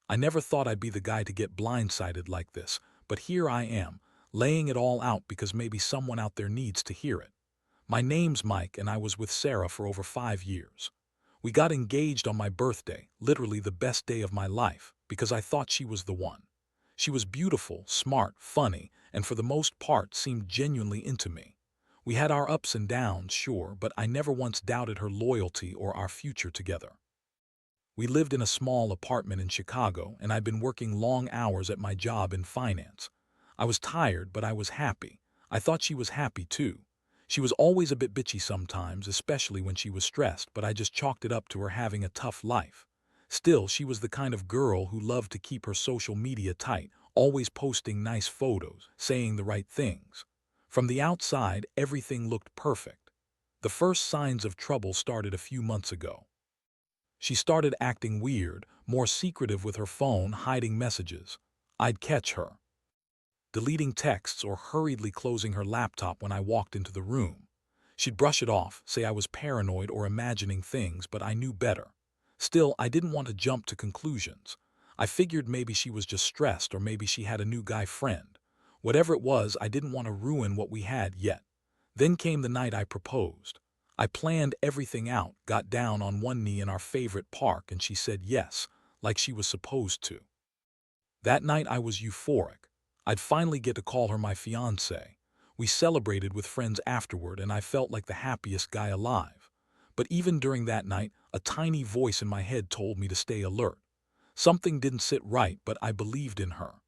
I never thought I'd be the guy to get blindsided like this, but here I am, laying it all out because maybe someone out there needs to hear it. My name's Mike, and I was with Sarah for over 5 years. We got engaged on my birthday, literally the best day of my life, because I thought she was the one. She was beautiful, smart, funny, and for the most part seemed genuinely into me. We had our ups and downs, sure, but I never once doubted her loyalty or our future together. We lived in a small apartment in Chicago, and I'd been working long hours at my job in finance. I was tired, but I was happy. I thought she was happy too. She was always a bit bitchy sometimes, especially when she was stressed, but I just chalked it up to her having a tough life. Still, she was the kind of girl who loved to keep her social media tight, always posting nice photos, saying the right things. From the outside, everything looked perfect. The first signs of trouble started a few months ago. She started acting weird, more secretive with her phone, hiding messages. I'd catch her deleting texts or hurriedly closing her laptop when I walked into the room. She'd brush it off, say I was paranoid or imagining things, but I knew better. Still, I didn't want to jump to conclusions. I figured maybe she was just stressed or maybe she had a new guy friend. Whatever it was, I didn't want to ruin what we had yet. Then came the night I proposed. I planned everything out, got down on one knee in our favorite park, and she said yes, like she was supposed to. That night I was euphoric. I'd finally get to call her my fiancée. We celebrated with friends afterward, and I felt like the happiest guy alive. But even during that night, a tiny voice in my head told me to stay alert. Something didn't sit right, but I believed in her.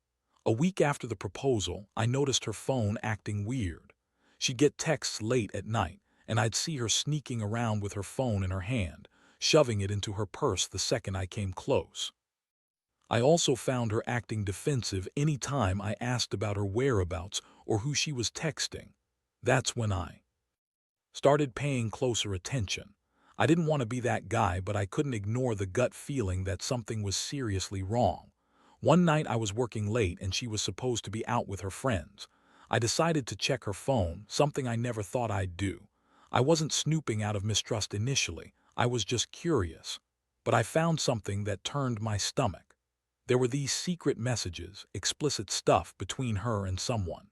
A week after the proposal, I noticed her phone acting weird. She'd get texts late at night, and I'd see her sneaking around with her phone in her hand, shoving it into her purse the second I came close. I also found her acting defensive any time I asked about her whereabouts or who she was texting. That's when I started paying closer attention. I didn't want to be that guy, but I couldn't ignore the gut feeling that something was seriously wrong. One night I was working late and she was supposed to be out with her friends. I decided to check her phone, something I never thought I'd do. I wasn't snooping out of mistrust initially, I was just curious. But I found something that turned my stomach. There were these secret messages, explicit stuff between her and someone.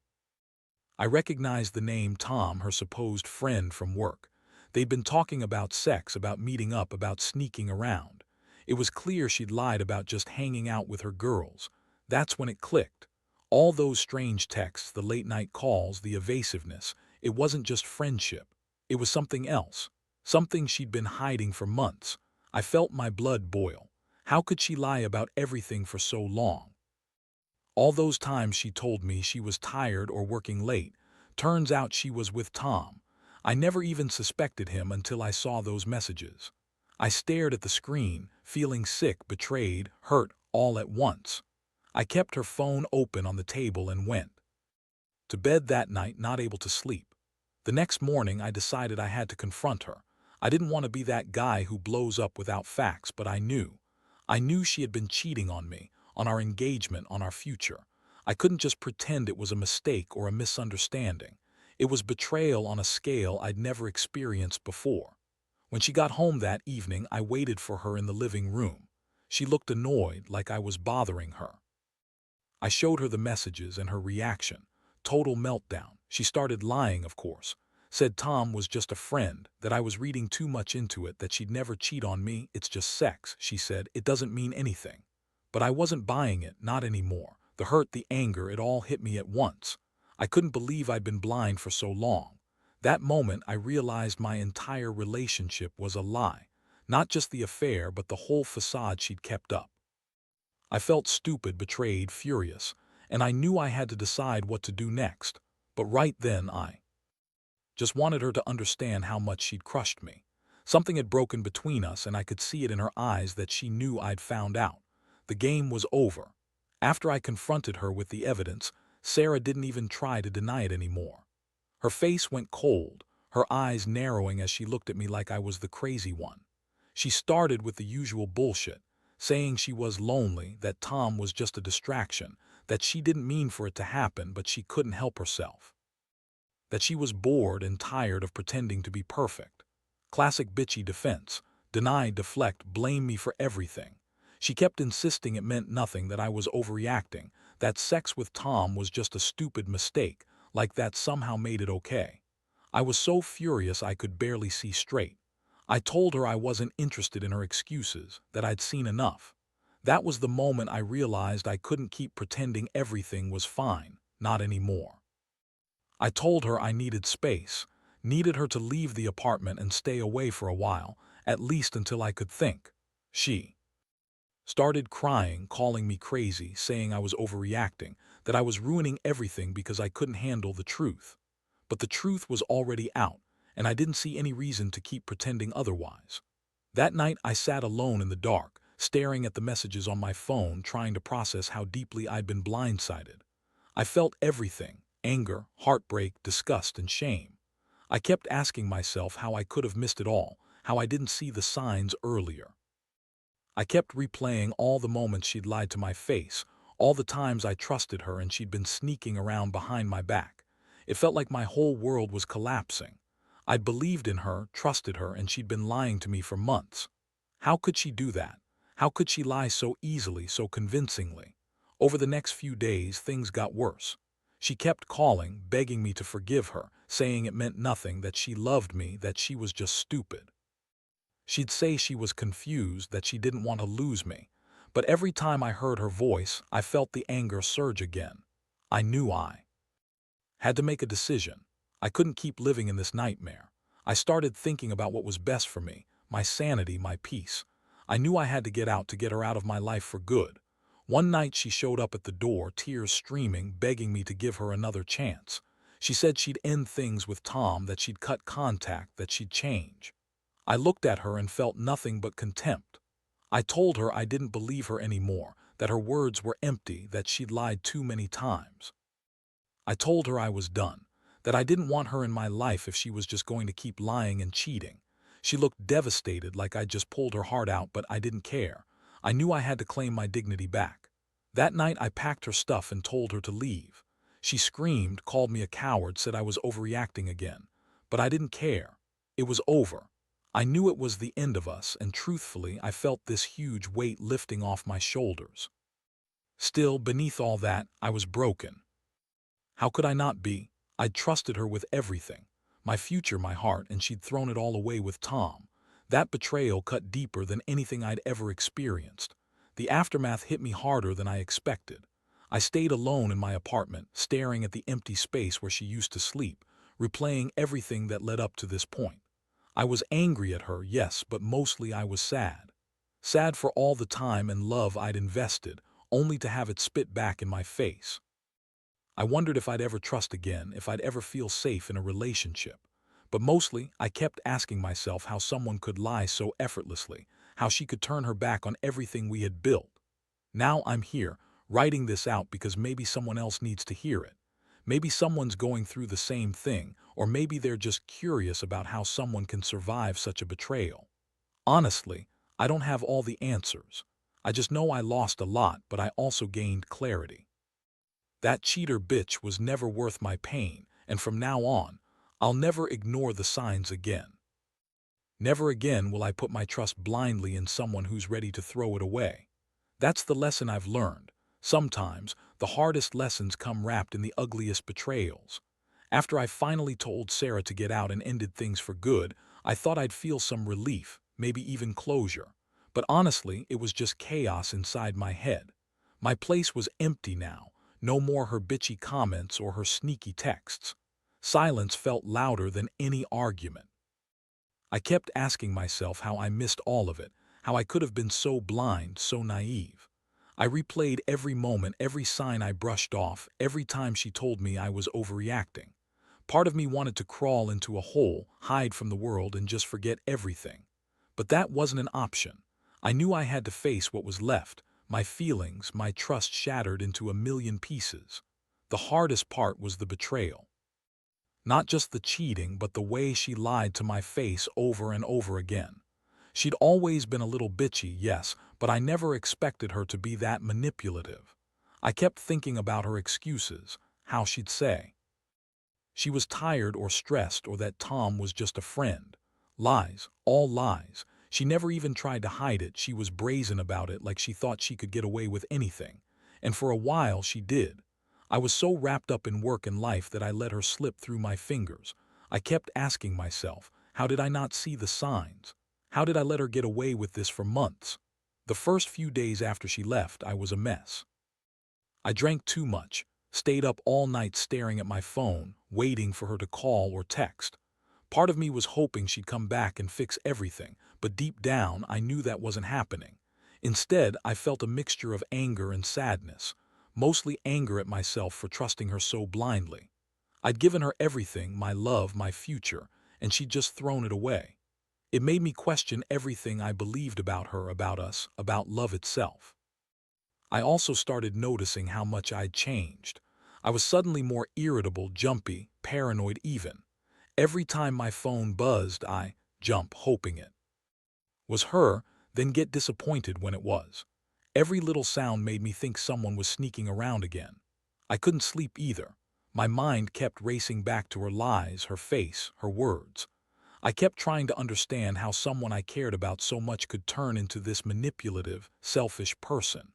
I recognized the name Tom, her supposed friend from work. They'd been talking about sex, about meeting up, about sneaking around. It was clear she'd lied about just hanging out with her girls. That's when it clicked. All those strange texts, the late-night calls, the evasiveness, it wasn't just friendship. It was something else. Something she'd been hiding for months. I felt my blood boil. How could she lie about everything for so long? All those times she told me she was tired or working late. Turns out she was with Tom. I never even suspected him until I saw those messages. I stared at the screen, feeling sick, betrayed, hurt, all at once. I kept her phone open on the table and went to bed that night, not able to sleep. The next morning I decided I had to confront her. I didn't want to be that guy who blows up without facts, but I knew. I knew she had been cheating on me, on our engagement, on our future. I couldn't just pretend it was a mistake or a misunderstanding. It was betrayal on a scale I'd never experienced before. When she got home that evening, I waited for her in the living room. She looked annoyed, like I was bothering her. I showed her the messages and her reaction. Total meltdown. She started lying, of course. Said Tom was just a friend, that I was reading too much into it, that she'd never cheat on me. It's just sex, she said. It doesn't mean anything. But I wasn't buying it, not anymore. The hurt, the anger, it all hit me at once. I couldn't believe I'd been blind for so long. That moment I realized my entire relationship was a lie. Not just the affair, but the whole facade she'd kept up. I felt stupid, betrayed, furious, and I knew I had to decide what to do next. But right then I just wanted her to understand how much she'd crushed me. Something had broken between us, and I could see it in her eyes that she knew I'd found out. The game was over. After I confronted her with the evidence, Sarah didn't even try to deny it anymore. Her face went cold, her eyes narrowing as she looked at me like I was the crazy one. She started with the usual bullshit, saying she was lonely, that Tom was just a distraction, that she didn't mean for it to happen but she couldn't help herself. That she was bored and tired of pretending to be perfect. Classic bitchy defense. Deny, deflect, blame me for everything. She kept insisting it meant nothing, that I was overreacting, that sex with Tom was just a stupid mistake, like that somehow made it okay. I was so furious I could barely see straight. I told her I wasn't interested in her excuses, that I'd seen enough. That was the moment I realized I couldn't keep pretending everything was fine, not anymore. I told her I needed space, needed her to leave the apartment and stay away for a while, at least until I could think. She started crying, calling me crazy, saying I was overreacting, that I was ruining everything because I couldn't handle the truth. But the truth was already out, and I didn't see any reason to keep pretending otherwise. That night I sat alone in the dark, staring at the messages on my phone, trying to process how deeply I'd been blindsided. I felt everything: anger, heartbreak, disgust, and shame. I kept asking myself how I could have missed it all, how I didn't see the signs earlier. I kept replaying all the moments she'd lied to my face, all the times I trusted her and she'd been sneaking around behind my back. It felt like my whole world was collapsing. I'd believed in her, trusted her, and she'd been lying to me for months. How could she do that? How could she lie so easily, so convincingly? Over the next few days, things got worse. She kept calling, begging me to forgive her, saying it meant nothing, that she loved me, that she was just stupid. She'd say she was confused, that she didn't want to lose me. But every time I heard her voice, I felt the anger surge again. I knew I had to make a decision. I couldn't keep living in this nightmare. I started thinking about what was best for me, my sanity, my peace. I knew I had to get out, to get her out of my life for good. One night she showed up at the door, tears streaming, begging me to give her another chance. She said she'd end things with Tom, that she'd cut contact, that she'd change. I looked at her and felt nothing but contempt. I told her I didn't believe her anymore, that her words were empty, that she'd lied too many times. I told her I was done, that I didn't want her in my life if she was just going to keep lying and cheating. She looked devastated, like I'd just pulled her heart out, but I didn't care. I knew I had to claim my dignity back. That night I packed her stuff and told her to leave. She screamed, called me a coward, said I was overreacting again. But I didn't care. It was over. I knew it was the end of us, and truthfully, I felt this huge weight lifting off my shoulders. Still, beneath all that, I was broken. How could I not be? I'd trusted her with everything. My future, my heart, and she'd thrown it all away with Tom. That betrayal cut deeper than anything I'd ever experienced. The aftermath hit me harder than I expected. I stayed alone in my apartment, staring at the empty space where she used to sleep, replaying everything that led up to this point. I was angry at her, yes, but mostly I was sad. Sad for all the time and love I'd invested, only to have it spit back in my face. I wondered if I'd ever trust again, if I'd ever feel safe in a relationship. But mostly, I kept asking myself how someone could lie so effortlessly, how she could turn her back on everything we had built. Now I'm here, writing this out because maybe someone else needs to hear it. Maybe someone's going through the same thing, or maybe they're just curious about how someone can survive such a betrayal. Honestly, I don't have all the answers. I just know I lost a lot, but I also gained clarity. That cheater bitch was never worth my pain, and from now on, I'll never ignore the signs again. Never again will I put my trust blindly in someone who's ready to throw it away. That's the lesson I've learned. Sometimes, the hardest lessons come wrapped in the ugliest betrayals. After I finally told Sarah to get out and ended things for good, I thought I'd feel some relief, maybe even closure. But honestly, it was just chaos inside my head. My place was empty now. No more her bitchy comments or her sneaky texts. Silence felt louder than any argument. I kept asking myself how I missed all of it, how I could have been so blind, so naive. I replayed every moment, every sign I brushed off, every time she told me I was overreacting. Part of me wanted to crawl into a hole, hide from the world, and just forget everything. But that wasn't an option. I knew I had to face what was left, my feelings, my trust shattered into a million pieces. The hardest part was the betrayal. Not just the cheating, but the way she lied to my face over and over again. She'd always been a little bitchy, yes, but I never expected her to be that manipulative. I kept thinking about her excuses, how she'd say she was tired or stressed, or that Tom was just a friend. Lies, all lies. She never even tried to hide it. She was brazen about it, like she thought she could get away with anything. And for a while she did. I was so wrapped up in work and life that I let her slip through my fingers. I kept asking myself, how did I not see the signs? How did I let her get away with this for months? The first few days after she left, I was a mess. I drank too much, stayed up all night staring at my phone, waiting for her to call or text. Part of me was hoping she'd come back and fix everything, but deep down I knew that wasn't happening. Instead, I felt a mixture of anger and sadness, mostly anger at myself for trusting her so blindly. I'd given her everything, my love, my future, and she'd just thrown it away. It made me question everything I believed about her, about us, about love itself. I also started noticing how much I'd changed. I was suddenly more irritable, jumpy, paranoid even. Every time my phone buzzed, I jump, hoping it was her, then get disappointed when it was. Every little sound made me think someone was sneaking around again. I couldn't sleep either. My mind kept racing back to her lies, her face, her words. I kept trying to understand how someone I cared about so much could turn into this manipulative, selfish person.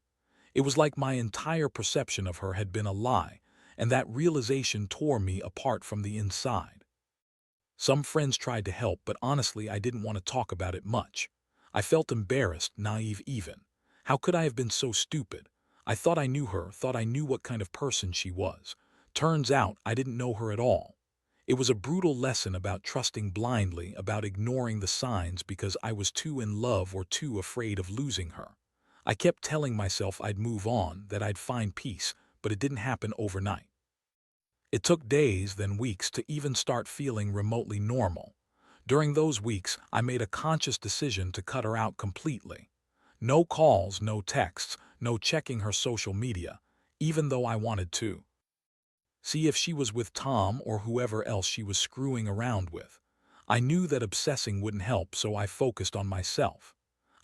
It was like my entire perception of her had been a lie, and that realization tore me apart from the inside. Some friends tried to help, but honestly, I didn't want to talk about it much. I felt embarrassed, naive even. How could I have been so stupid? I thought I knew her, thought I knew what kind of person she was. Turns out I didn't know her at all. It was a brutal lesson about trusting blindly, about ignoring the signs because I was too in love or too afraid of losing her. I kept telling myself I'd move on, that I'd find peace, but it didn't happen overnight. It took days, then weeks, to even start feeling remotely normal. During those weeks, I made a conscious decision to cut her out completely. No calls, no texts, no checking her social media, even though I wanted to. See if she was with Tom or whoever else she was screwing around with. I knew that obsessing wouldn't help, so I focused on myself.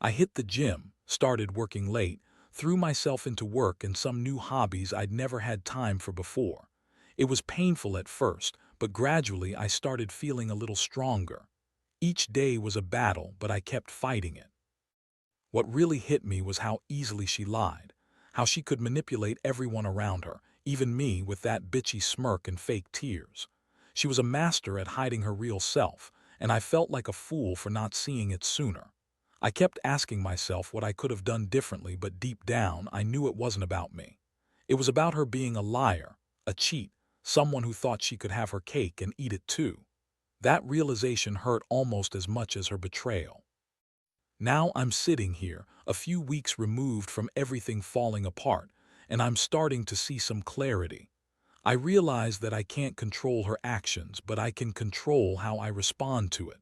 I hit the gym, started working late, threw myself into work and some new hobbies I'd never had time for before. It was painful at first, but gradually I started feeling a little stronger. Each day was a battle, but I kept fighting it. What really hit me was how easily she lied, how she could manipulate everyone around her, even me, with that bitchy smirk and fake tears. She was a master at hiding her real self, and I felt like a fool for not seeing it sooner. I kept asking myself what I could have done differently, but deep down I knew it wasn't about me. It was about her being a liar, a cheat, someone who thought she could have her cake and eat it too. That realization hurt almost as much as her betrayal. Now I'm sitting here, a few weeks removed from everything falling apart, and I'm starting to see some clarity. I realize that I can't control her actions, but I can control how I respond to it.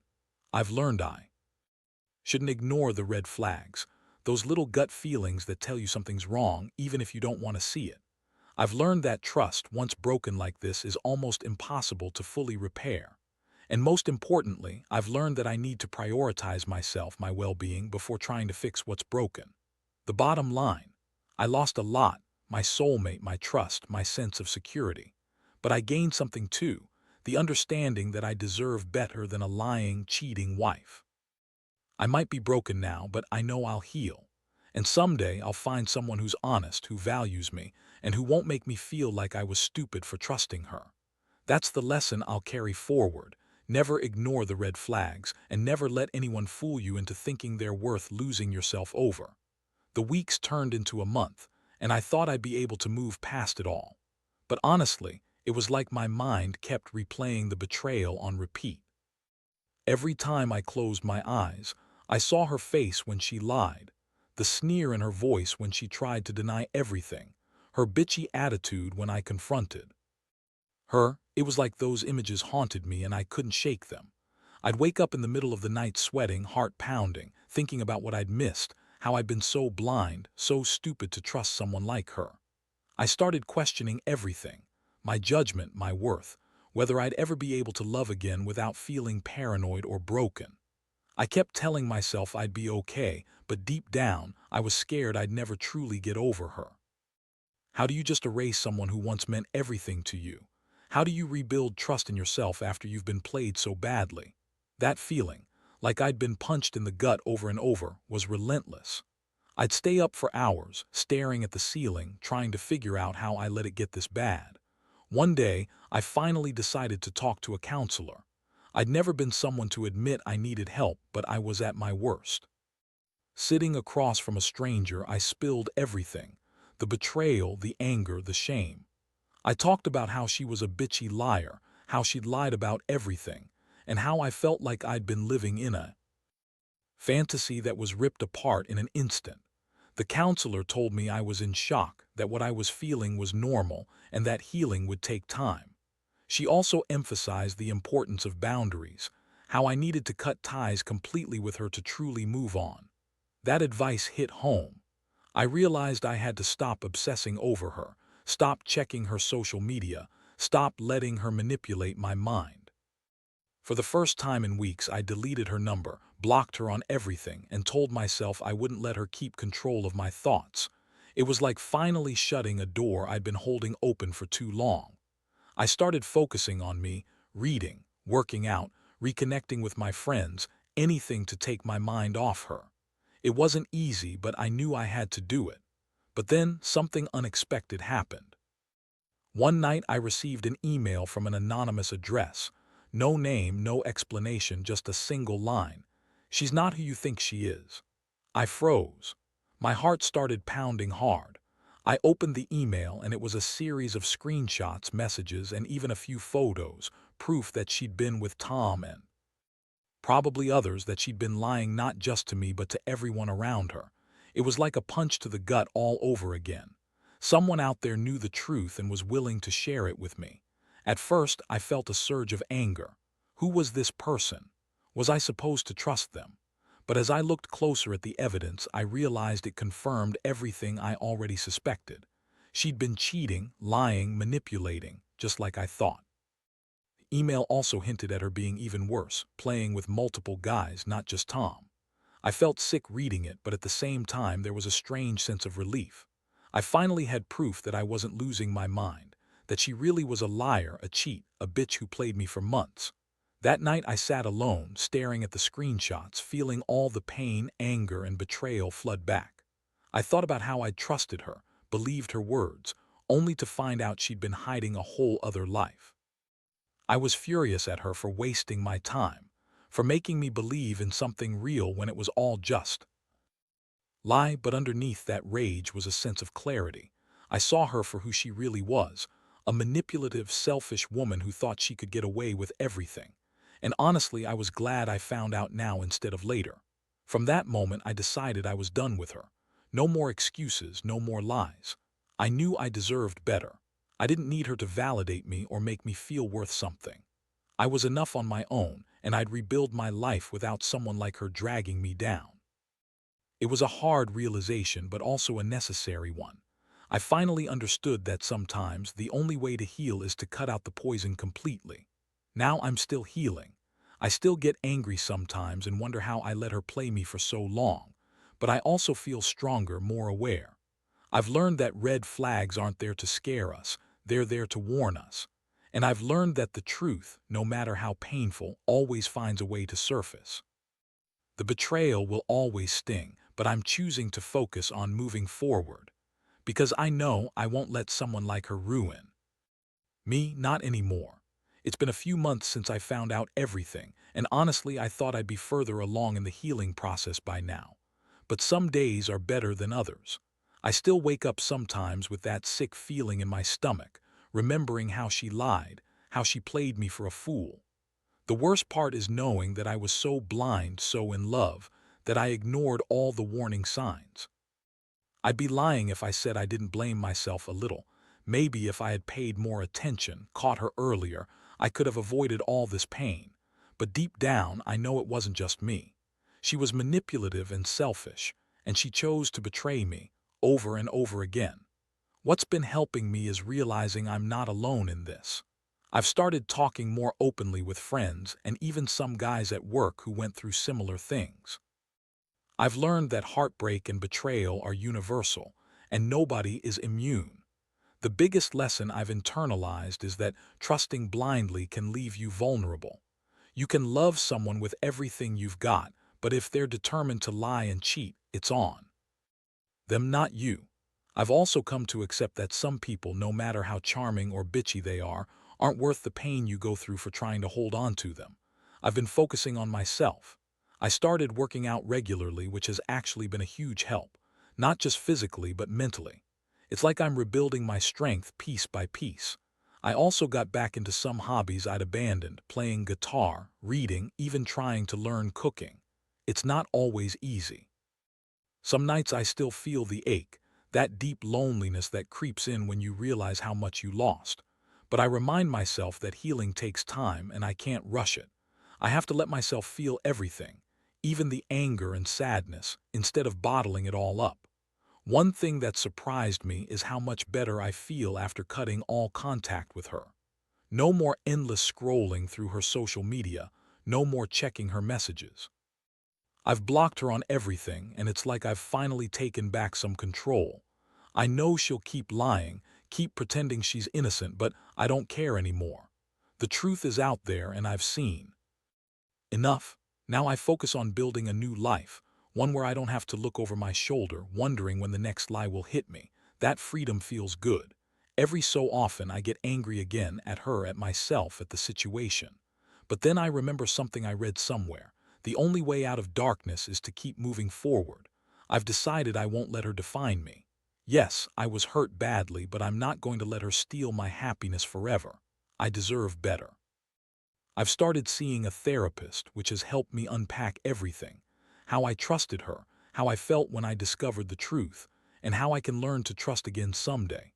I've learned I shouldn't ignore the red flags, those little gut feelings that tell you something's wrong, even if you don't want to see it. I've learned that trust, once broken like this, is almost impossible to fully repair. And most importantly, I've learned that I need to prioritize myself, my well-being, before trying to fix what's broken. The bottom line: I lost a lot, my soulmate, my trust, my sense of security. But I gained something too, the understanding that I deserve better than a lying, cheating wife. I might be broken now, but I know I'll heal. And someday I'll find someone who's honest, who values me, and who won't make me feel like I was stupid for trusting her. That's the lesson I'll carry forward. Never ignore the red flags, and never let anyone fool you into thinking they're worth losing yourself over. The weeks turned into a month, and I thought I'd be able to move past it all. But honestly, it was like my mind kept replaying the betrayal on repeat. Every time I closed my eyes, I saw her face when she lied, the sneer in her voice when she tried to deny everything, her bitchy attitude when I confronted her. It was like those images haunted me and I couldn't shake them. I'd wake up in the middle of the night sweating, heart pounding, thinking about what I'd missed, how I'd been so blind, so stupid to trust someone like her. I started questioning everything, my judgment, my worth, whether I'd ever be able to love again without feeling paranoid or broken. I kept telling myself I'd be okay, but deep down, I was scared I'd never truly get over her. How do you just erase someone who once meant everything to you? How do you rebuild trust in yourself after you've been played so badly? That feeling, like I'd been punched in the gut over and over, was relentless. I'd stay up for hours, staring at the ceiling, trying to figure out how I let it get this bad. One day, I finally decided to talk to a counselor. I'd never been someone to admit I needed help, but I was at my worst. Sitting across from a stranger, I spilled everything: the betrayal, the anger, the shame. I talked about how she was a bitchy liar, how she'd lied about everything, and how I felt like I'd been living in a fantasy that was ripped apart in an instant. The counselor told me I was in shock, that what I was feeling was normal, and that healing would take time. She also emphasized the importance of boundaries, how I needed to cut ties completely with her to truly move on. That advice hit home. I realized I had to stop obsessing over her, stop checking her social media, stop letting her manipulate my mind. For the first time in weeks, I deleted her number, blocked her on everything, and told myself I wouldn't let her keep control of my thoughts. It was like finally shutting a door I'd been holding open for too long. I started focusing on me, reading, working out, reconnecting with my friends, anything to take my mind off her. It wasn't easy, but I knew I had to do it. But then something unexpected happened. One night I received an email from an anonymous address. No name, no explanation, just a single line: "She's not who you think she is." I froze. My heart started pounding hard. I opened the email and it was a series of screenshots, messages, and even a few photos, proof that she'd been with Tom and probably others, that she'd been lying not just to me but to everyone around her. It was like a punch to the gut all over again. Someone out there knew the truth and was willing to share it with me. At first, I felt a surge of anger. Who was this person? Was I supposed to trust them? But as I looked closer at the evidence, I realized it confirmed everything I already suspected. She'd been cheating, lying, manipulating, just like I thought. The email also hinted at her being even worse, playing with multiple guys, not just Tom. I felt sick reading it, but at the same time there was a strange sense of relief. I finally had proof that I wasn't losing my mind, that she really was a liar, a cheat, a bitch who played me for months. That night I sat alone, staring at the screenshots, feeling all the pain, anger, and betrayal flood back. I thought about how I'd trusted her, believed her words, only to find out she'd been hiding a whole other life. I was furious at her for wasting my time, for making me believe in something real when it was all just lie, but underneath that rage was a sense of clarity. I saw her for who she really was: a manipulative, selfish woman who thought she could get away with everything. And honestly, I was glad I found out now instead of later. From that moment, I decided I was done with her. No more excuses, no more lies. I knew I deserved better. I didn't need her to validate me or make me feel worth something. I was enough on my own, and I'd rebuild my life without someone like her dragging me down. It was a hard realization, but also a necessary one. I finally understood that sometimes the only way to heal is to cut out the poison completely. Now I'm still healing. I still get angry sometimes and wonder how I let her play me for so long, but I also feel stronger, more aware. I've learned that red flags aren't there to scare us, they're there to warn us. And I've learned that the truth, no matter how painful, always finds a way to surface. The betrayal will always sting, but I'm choosing to focus on moving forward. Because I know I won't let someone like her ruin me, not anymore. It's been a few months since I found out everything, and honestly I thought I'd be further along in the healing process by now. But some days are better than others. I still wake up sometimes with that sick feeling in my stomach, remembering how she lied, how she played me for a fool. The worst part is knowing that I was so blind, so in love, that I ignored all the warning signs. I'd be lying if I said I didn't blame myself a little. Maybe if I had paid more attention, caught her earlier, I could have avoided all this pain. But deep down, I know it wasn't just me. She was manipulative and selfish, and she chose to betray me, over and over again. What's been helping me is realizing I'm not alone in this. I've started talking more openly with friends and even some guys at work who went through similar things. I've learned that heartbreak and betrayal are universal, and nobody is immune. The biggest lesson I've internalized is that trusting blindly can leave you vulnerable. You can love someone with everything you've got, but if they're determined to lie and cheat, it's on them, not you. I've also come to accept that some people, no matter how charming or bitchy they are, aren't worth the pain you go through for trying to hold on to them. I've been focusing on myself. I started working out regularly, which has actually been a huge help, not just physically but mentally. It's like I'm rebuilding my strength piece by piece. I also got back into some hobbies I'd abandoned, playing guitar, reading, even trying to learn cooking. It's not always easy. Some nights I still feel the ache, that deep loneliness that creeps in when you realize how much you lost. But I remind myself that healing takes time and I can't rush it. I have to let myself feel everything, even the anger and sadness, instead of bottling it all up. One thing that surprised me is how much better I feel after cutting all contact with her. No more endless scrolling through her social media, no more checking her messages. I've blocked her on everything, and it's like I've finally taken back some control. I know she'll keep lying, keep pretending she's innocent, but I don't care anymore. The truth is out there, and I've seen enough. Now I focus on building a new life, one where I don't have to look over my shoulder, wondering when the next lie will hit me. That freedom feels good. Every so often I get angry again at her, at myself, at the situation. But then I remember something I read somewhere. The only way out of darkness is to keep moving forward. I've decided I won't let her define me. Yes, I was hurt badly, but I'm not going to let her steal my happiness forever. I deserve better. I've started seeing a therapist, which has helped me unpack everything. How I trusted her, how I felt when I discovered the truth, and how I can learn to trust again someday.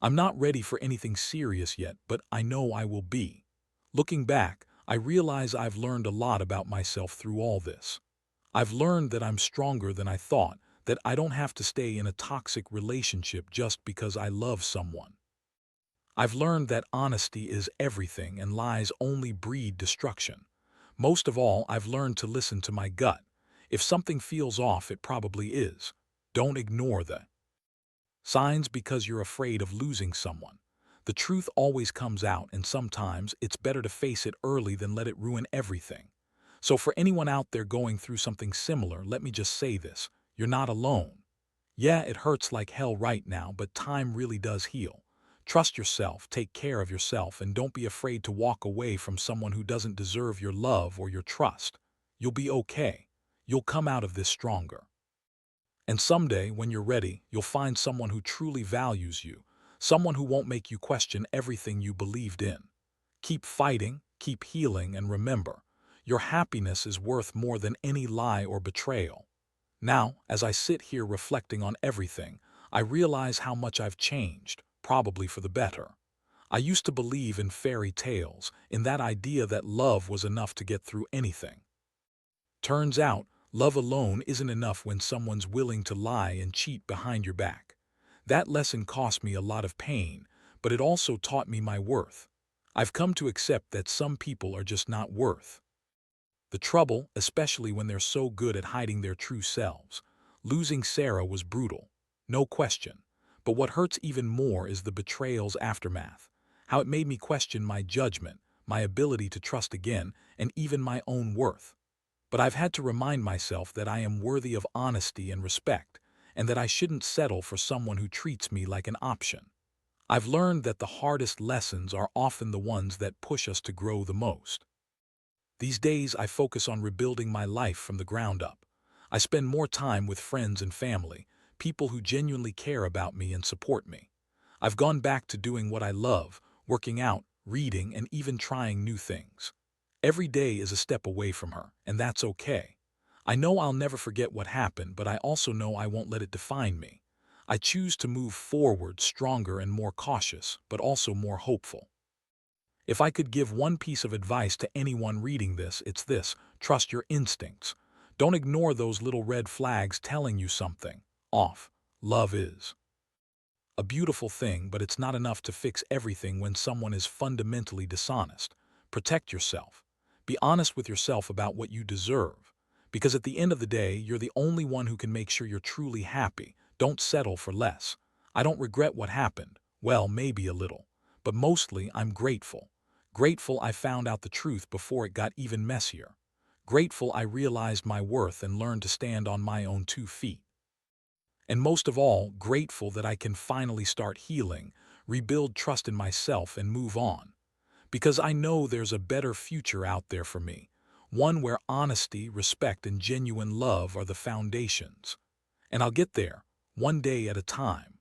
I'm not ready for anything serious yet, but I know I will be. Looking back, I realize I've learned a lot about myself through all this. I've learned that I'm stronger than I thought, that I don't have to stay in a toxic relationship just because I love someone. I've learned that honesty is everything and lies only breed destruction. Most of all, I've learned to listen to my gut. If something feels off, it probably is. Don't ignore the signs because you're afraid of losing someone. The truth always comes out, and sometimes it's better to face it early than let it ruin everything. So for anyone out there going through something similar, let me just say this: you're not alone. Yeah, it hurts like hell right now, but time really does heal. Trust yourself, take care of yourself, and don't be afraid to walk away from someone who doesn't deserve your love or your trust. You'll be okay. You'll come out of this stronger. And someday, when you're ready, you'll find someone who truly values you, someone who won't make you question everything you believed in. Keep fighting, keep healing, and remember, your happiness is worth more than any lie or betrayal. Now, as I sit here reflecting on everything, I realize how much I've changed, probably for the better. I used to believe in fairy tales, in that idea that love was enough to get through anything. Turns out, love alone isn't enough when someone's willing to lie and cheat behind your back. That lesson cost me a lot of pain, but it also taught me my worth. I've come to accept that some people are just not worth the trouble, especially when they're so good at hiding their true selves. Losing Sarah was brutal, no question. But what hurts even more is the betrayal's aftermath. How it made me question my judgment, my ability to trust again, and even my own worth. But I've had to remind myself that I am worthy of honesty and respect, and that I shouldn't settle for someone who treats me like an option. I've learned that the hardest lessons are often the ones that push us to grow the most. These days, I focus on rebuilding my life from the ground up. I spend more time with friends and family, people who genuinely care about me and support me. I've gone back to doing what I love, working out, reading, and even trying new things. Every day is a step away from her, and that's okay. I know I'll never forget what happened, but I also know I won't let it define me. I choose to move forward stronger and more cautious, but also more hopeful. If I could give one piece of advice to anyone reading this, it's this: trust your instincts. Don't ignore those little red flags telling you something off. Love is a beautiful thing, but it's not enough to fix everything when someone is fundamentally dishonest. Protect yourself. Be honest with yourself about what you deserve. Because at the end of the day, you're the only one who can make sure you're truly happy. Don't settle for less. I don't regret what happened. Well, maybe a little. But mostly, I'm grateful. Grateful I found out the truth before it got even messier. Grateful I realized my worth and learned to stand on my own 2 feet. And most of all, grateful that I can finally start healing, rebuild trust in myself, and move on. Because I know there's a better future out there for me, one where honesty, respect, and genuine love are the foundations. And I'll get there, one day at a time.